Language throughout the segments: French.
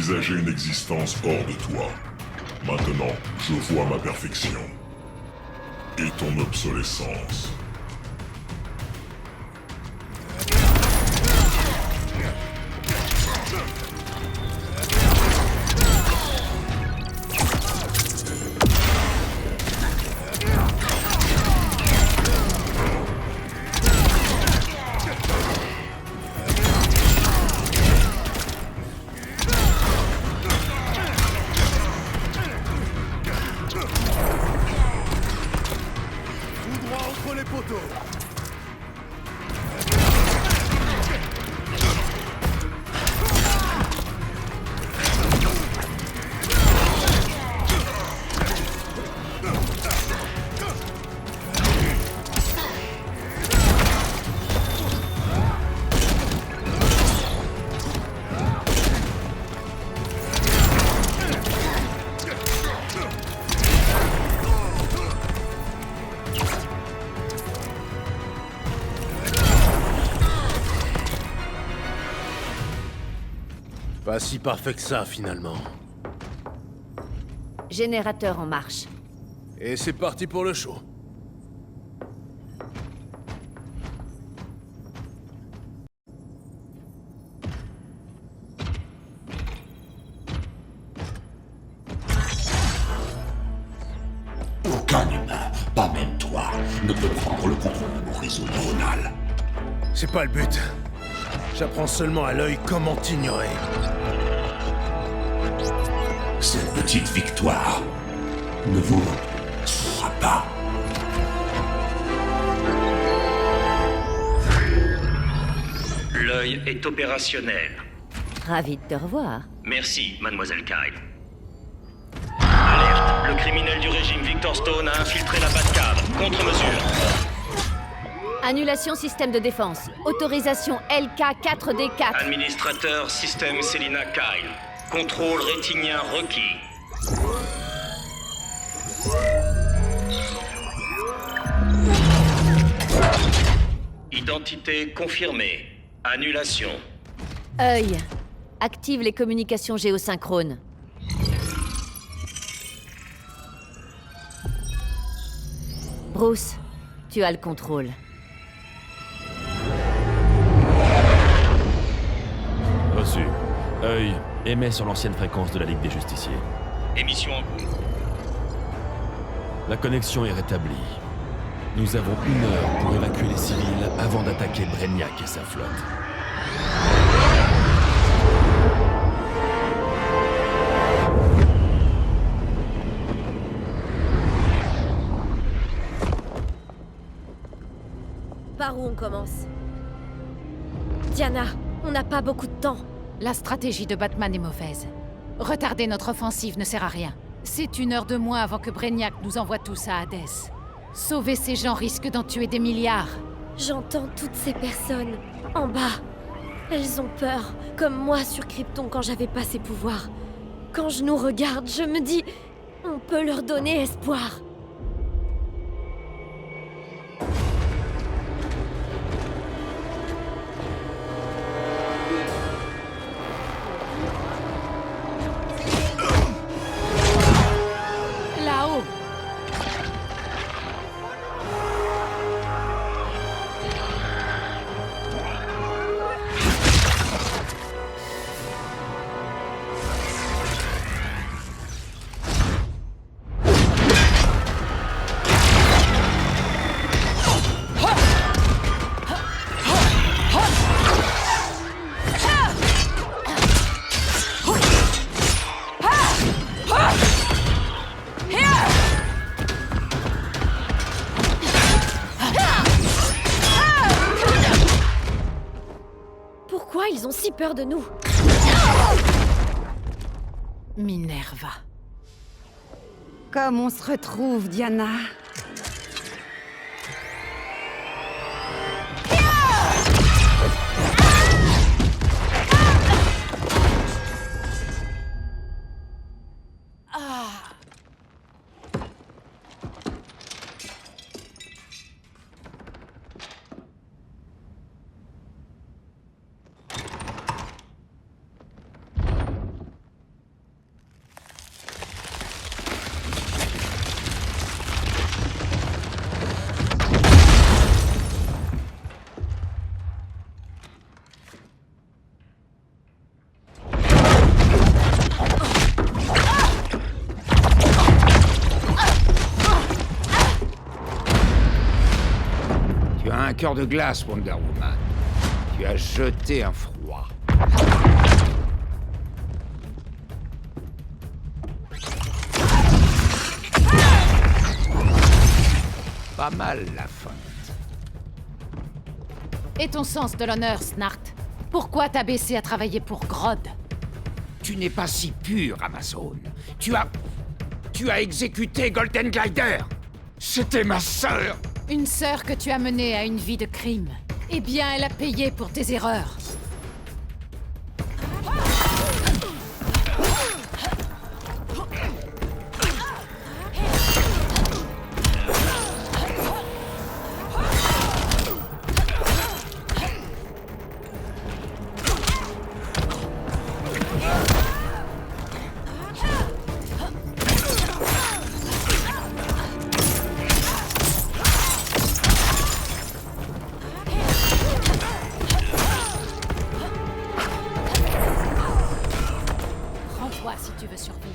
envisager une existence hors de toi. Maintenant, je vois ma perfection. Et ton obsolescence. Pas si parfait que ça, finalement. Générateur en marche. Et c'est parti pour le show. Aucun humain, pas même toi, ne peut prendre le contrôle de mon réseau neuronal. C'est pas le but. J'apprends seulement à l'œil comment t'ignorer. Cette petite victoire ne vous sera pas. L'œil est opérationnel. Ravi de te revoir. Merci, mademoiselle Kyle. Alerte, le criminel du régime Victor Stone a infiltré la Batcave. Contre-mesure. Annulation système de défense. Autorisation LK4D4. Administrateur système Selina Kyle. Contrôle rétinien requis. Identité confirmée. Annulation. Œil. Active les communications géosynchrones. Bruce, tu as le contrôle. Reçu. Œil, émet sur l'ancienne fréquence de la Ligue des Justiciers. Émission en cours. La connexion est rétablie. Nous avons 1 heure pour évacuer les civils avant d'attaquer Brainiac et sa flotte. Par où on commence? Diana, on n'a pas beaucoup de temps. La stratégie de Batman est mauvaise. Retarder notre offensive ne sert à rien. C'est 1 heure de moins avant que Brainiac nous envoie tous à Hades. Sauver ces gens risque d'en tuer des milliards. J'entends toutes ces personnes en bas. Elles ont peur, comme moi sur Krypton quand j'avais pas ses pouvoirs. Quand je nous regarde, je me dis, on peut leur donner espoir. Là-haut! Pourquoi ils ont si peur de nous? Minerva. Comme on se retrouve, Diana? cœur de glace, Wonder Woman. Tu as jeté un froid. Pas mal, la feinte. Et ton sens de l'honneur, Snart? Pourquoi t'as baissé à travailler pour Grodd? Tu n'es pas si pur, Amazon. Tu as exécuté Golden Glider. C'était ma sœur. Une sœur que tu as menée à une vie de crime. Eh bien, elle a payé pour tes erreurs. Rends-toi si tu veux survivre.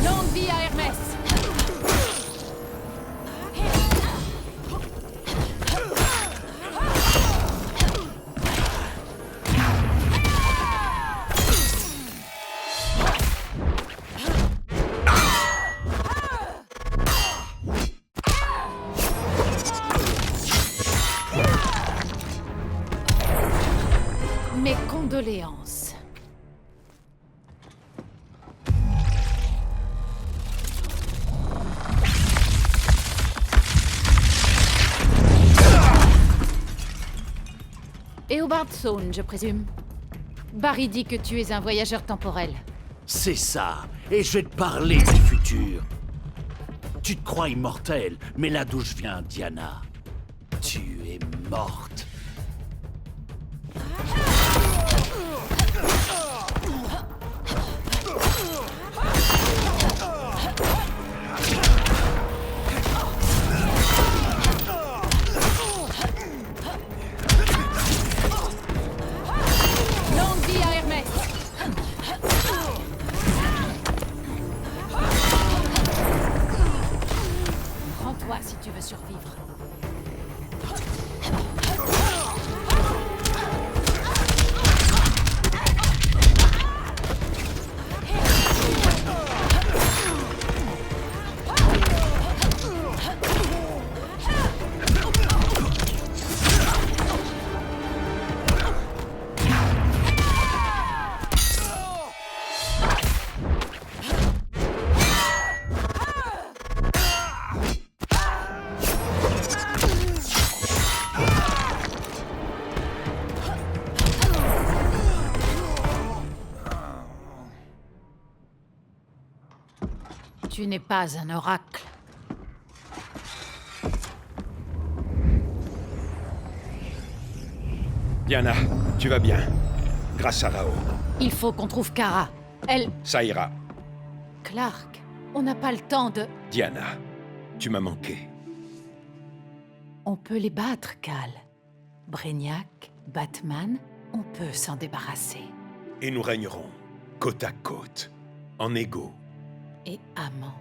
Longue vie à Hermès. Mes condoléances. Et au Zone, je présume. Barry dit que tu es un voyageur temporel. C'est ça. Et je vais te parler du futur. Tu te crois immortel, mais là d'où je viens, Diana, tu es morte. Longue vie à Hermès. Rends-toi si tu veux survivre. Tu n'es pas un oracle. Diana, tu vas bien. Grâce à Rao. Il faut qu'on trouve Kara. Elle... Ça ira. Clark, on n'a pas le temps de... Diana, tu m'as manqué. On peut les battre, Cal. Brainiac, Batman, on peut s'en débarrasser. Et nous régnerons côte à côte, en égaux. Et amants.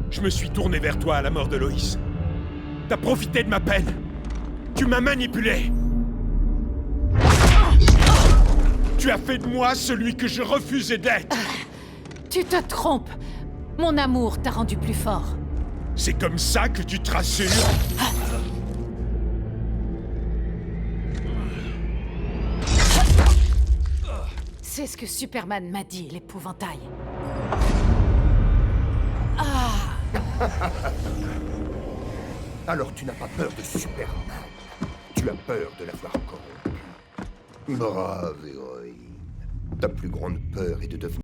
Je me suis tourné vers toi à la mort de Loïs. T'as profité de ma peine. Tu m'as manipulé. Tu as fait de moi celui que je refusais d'être. Tu te trompes. Mon amour t'a rendu plus fort. C'est comme ça que tu te rassures? C'est ce que Superman m'a dit, l'épouvantail. Alors tu n'as pas peur de Superman. Tu as peur de l'avoir corrompu. Brave héroïne. Ta plus grande peur est de devenir